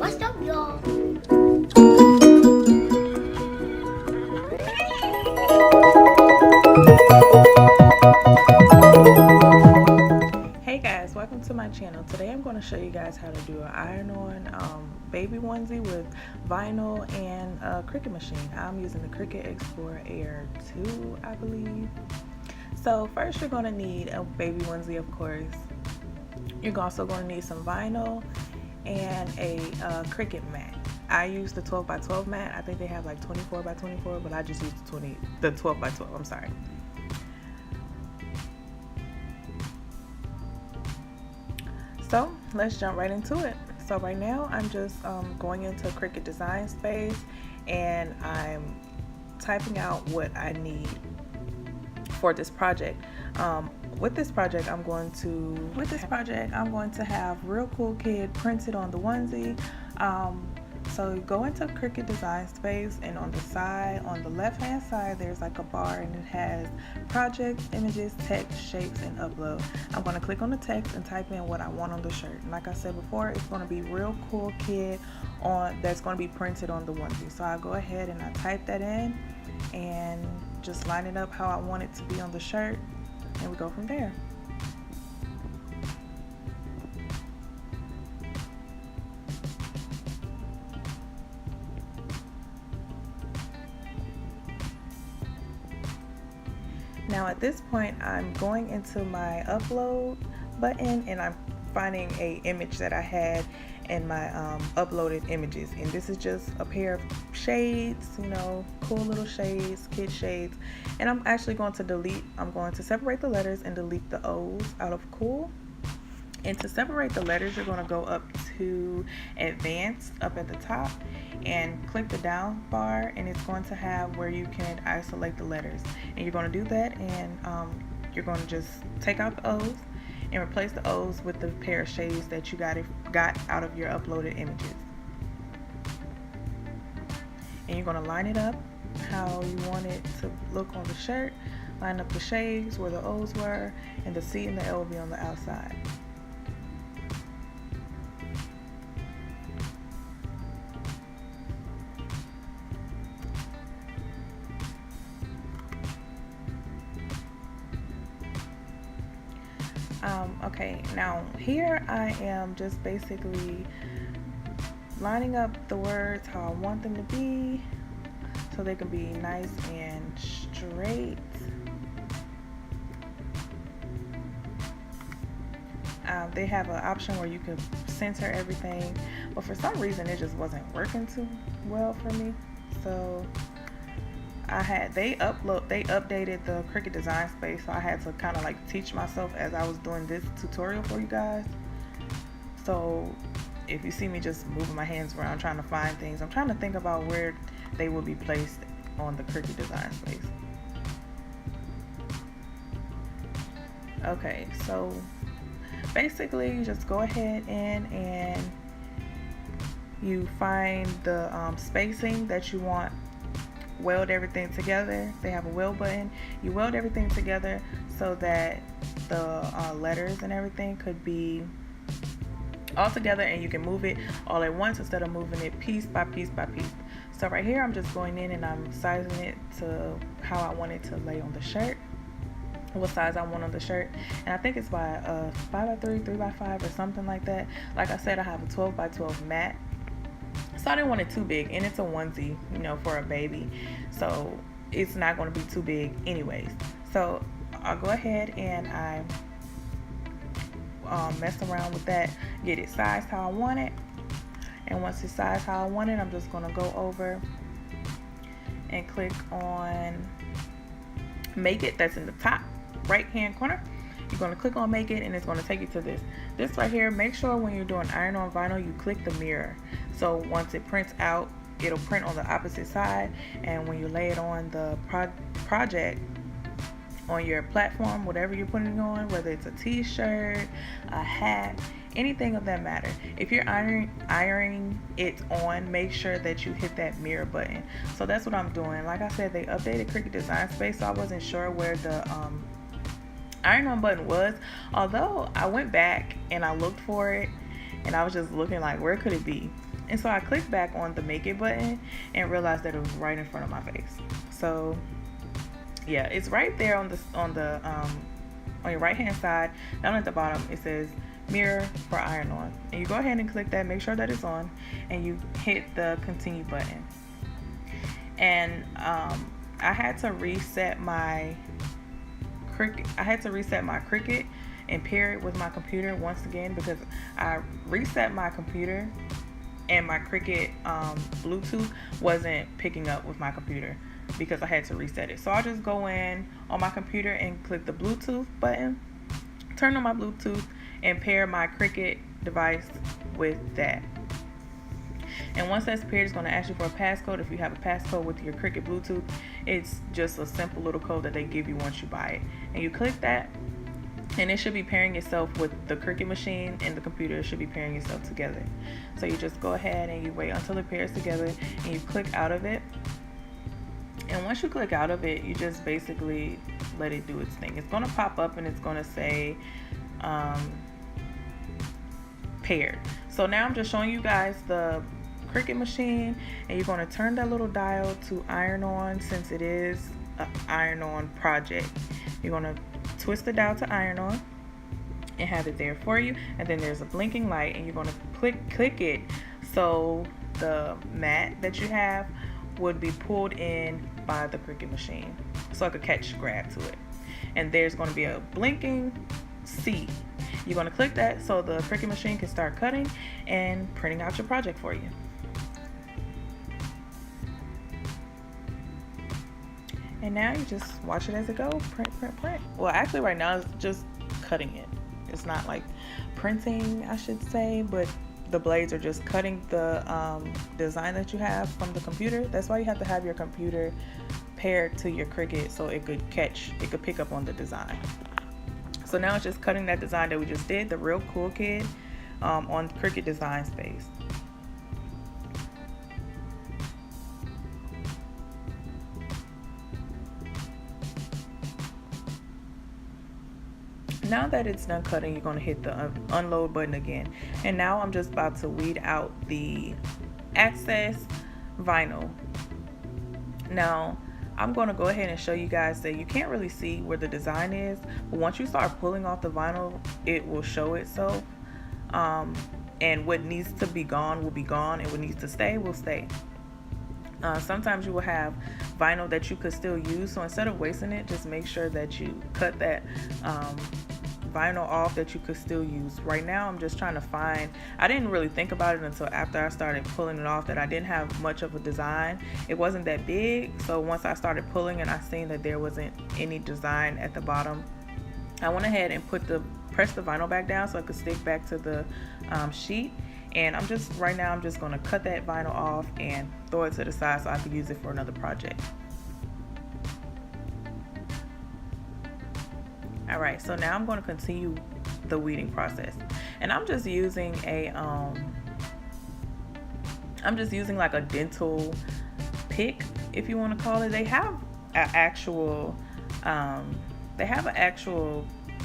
What's up, y'all? Hey guys, welcome to my channel. Today I'm going to show you guys how to do an iron-on baby onesie with vinyl and a Cricut machine. I'm using the Cricut Explorer Air 2, I believe. So first you're going to need a baby onesie, of course. You're also going to need some vinyl and a Cricut mat. I use the 12 by 12 mat. I think they have like 24 by 24, but I just use the 12 by 12. I'm sorry. So let's jump right into it. So right now I'm just going into Cricut Design Space and I'm typing out what I need for this project. With this project I'm going to have Real Cool Kid printed on the onesie. So go into Cricut Design Space, and on the side, on the left hand side, there's like a bar and it has projects, images, text, shapes, and upload. I'm going to click on the text and type in what I want on the shirt. And like I said before, it's going to be Real Cool Kid that's going to be printed on the onesie. So I go ahead and I type that in and just line it up how I want it to be on the shirt, and we go from there. Now at this point I'm going into my upload button and I'm finding a image that I had in my uploaded images, and this is just a pair of shades, you know, cool little shades, kid shades, and I'm actually going to separate the letters and delete the O's out of cool. And to separate the letters, you're going to go up to advanced up at the top and click the down bar, and it's going to have where you can isolate the letters. And you're going to do that, and you're going to just take out the O's and replace the O's with the pair of shades that you got out of your uploaded images. And you're going to line it up how you want it to look on the shirt. Line up the shades where the O's were, and the C and the L will be on the outside. Okay, now here I am just basically lining up the words how I want them to be so they can be nice and straight. They have an option where you can center everything, but for some reason it just wasn't working too well for me. So they updated the Cricut Design Space, so I had to kind of like teach myself as I was doing this tutorial for you guys. So if you see me just moving my hands around trying to find things, I'm trying to think about where they will be placed on the Cricut Design Space. Okay, so basically you just go ahead and you find the spacing that you want. Weld everything together. They have a weld button. You weld everything together so that the letters and everything could be all together, and you can move it all at once instead of moving it piece by piece by piece. So right here I'm just going in and I'm sizing it to how I want it to lay on the shirt, what size I want on the shirt, and I think it's by 5x3, 3x5 or something like that. Like I said, I have a 12 by 12 mat. So I didn't want it too big, and it's a onesie, you know, for a baby, so it's not going to be too big anyways. So I'll go ahead and I mess around with that, get it sized how I want it, and once it's sized how I want it, I'm just going to go over and click on Make It. That's in the top right hand corner. You're going to click on Make It, and it's going to take you to this right here. Make sure when you're doing iron on vinyl you click the mirror, so once it prints out it'll print on the opposite side, and when you lay it on the project on your platform, whatever you're putting it on, whether it's a t-shirt, a hat, anything of that matter, if you're ironing it on, make sure that you hit that mirror button. So that's what I'm doing. Like I said, they updated Cricut Design Space, so I wasn't sure where the iron on button was, although I went back and I looked for it and I was just looking like, where could it be? And so I clicked back on the make it button and realized that it was right in front of my face. So yeah, it's right there on your right hand side. Down at the bottom it says mirror for iron on, and you go ahead and click that, make sure that it's on, and you hit the continue button. And I had to reset my Cricut and pair it with my computer once again, because I reset my computer and my Cricut Bluetooth wasn't picking up with my computer because I had to reset it. So I'll just go in on my computer and click the Bluetooth button, turn on my Bluetooth, and pair my Cricut device with that. And once that's paired, it's going to ask you for a passcode. If you have a passcode with your Cricut Bluetooth, it's just a simple little code that they give you once you buy it. And you click that, and it should be pairing itself with the Cricut machine, and the computer should be pairing itself together. So you just go ahead and you wait until it pairs together, and you click out of it. And once you click out of it, you just basically let it do its thing. It's going to pop up and it's going to say paired. So now I'm just showing you guys the Cricut machine, and you're going to turn that little dial to iron on, since it is an iron on project. You're going to twist the dial to iron on and have it there for you, and then there's a blinking light, and you're going to click it so the mat that you have would be pulled in by the Cricut machine, so I could grab to it. And there's going to be a blinking C. You're going to click that so the Cricut machine can start cutting and printing out your project for you. And now you just watch it as it goes. Print. Well, actually right now it's just cutting it. It's not like printing, I should say, but the blades are just cutting the design that you have from the computer. That's why you have to have your computer paired to your Cricut so it could pick up on the design. So now it's just cutting that design that we just did, the real cool kid, on Cricut Design Space. Now that it's done cutting, you're going to hit the unload button again. And now I'm just about to weed out the excess vinyl. Now I'm going to go ahead and show you guys that you can't really see where the design is, but once you start pulling off the vinyl, it will show itself. And what needs to be gone will be gone, and what needs to stay will stay. Sometimes you will have vinyl that you could still use, so instead of wasting it, just make sure that you cut that vinyl off that you could still use. Right now I'm just trying to find, I didn't really think about it until after I started pulling it off, that I didn't have much of a design. It wasn't that big, so once I started pulling and I seen that there wasn't any design at the bottom, I went ahead and pressed the vinyl back down so it could stick back to the sheet. And right now I'm just going to cut that vinyl off and throw it to the side so I could use it for another project. Alright, so now I'm going to continue the weeding process. And I'm just using like a dental pick, if you want to call it. They have an actual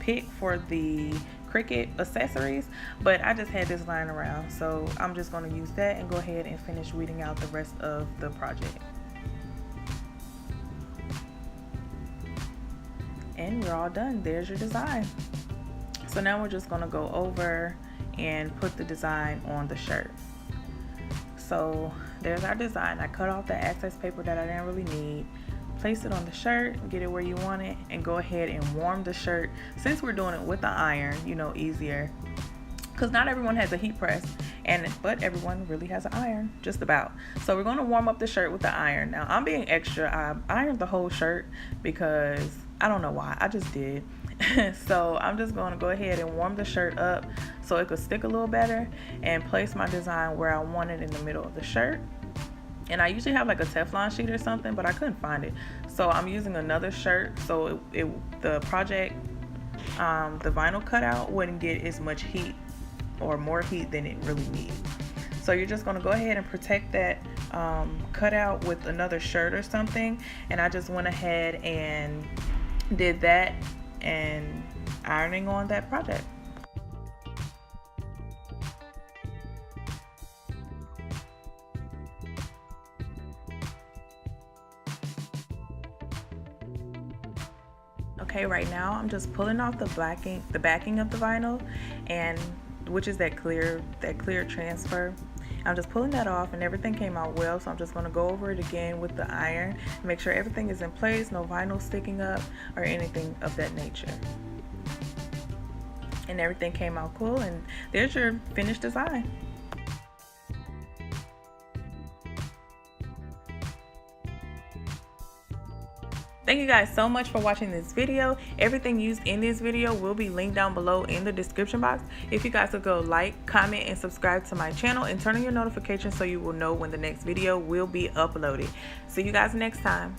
pick for the Cricut accessories, but I just had this lying around, so I'm just going to use that and go ahead and finish weeding out the rest of the project. And you're all done. There's your design. So now we're just going to go over and put the design on the shirt. So there's our design. I cut off the excess paper that I didn't really need, place it on the shirt, get it where you want it, and go ahead and warm the shirt. Since we're doing it with the iron, easier, because not everyone has a heat press, but everyone really has an iron, just about. So we're going to warm up the shirt with the iron. Now I'm being extra. I ironed the whole shirt because I don't know why, I just did. So I'm just going to go ahead and warm the shirt up so it could stick a little better, and place my design where I want it in the middle of the shirt. And I usually have like a Teflon sheet or something, but I couldn't find it. So I'm using another shirt so the project, the vinyl cutout wouldn't get as much heat or more heat than it really needs. So you're just gonna go ahead and protect that cutout with another shirt or something. And I just went ahead and did that and ironing on that project. Okay, right now I'm just pulling off the backing of the vinyl, and which is that clear transfer. I'm just pulling that off, and everything came out well, so I'm just going to go over it again with the iron, make sure everything is in place, no vinyl sticking up or anything of that nature. And everything came out cool, and there's your finished design. Thank you guys so much for watching this video. Everything used in this video will be linked down below in the description box. If you guys would go like, comment, and subscribe to my channel, and turn on your notifications so you will know when the next video will be uploaded. See you guys next time.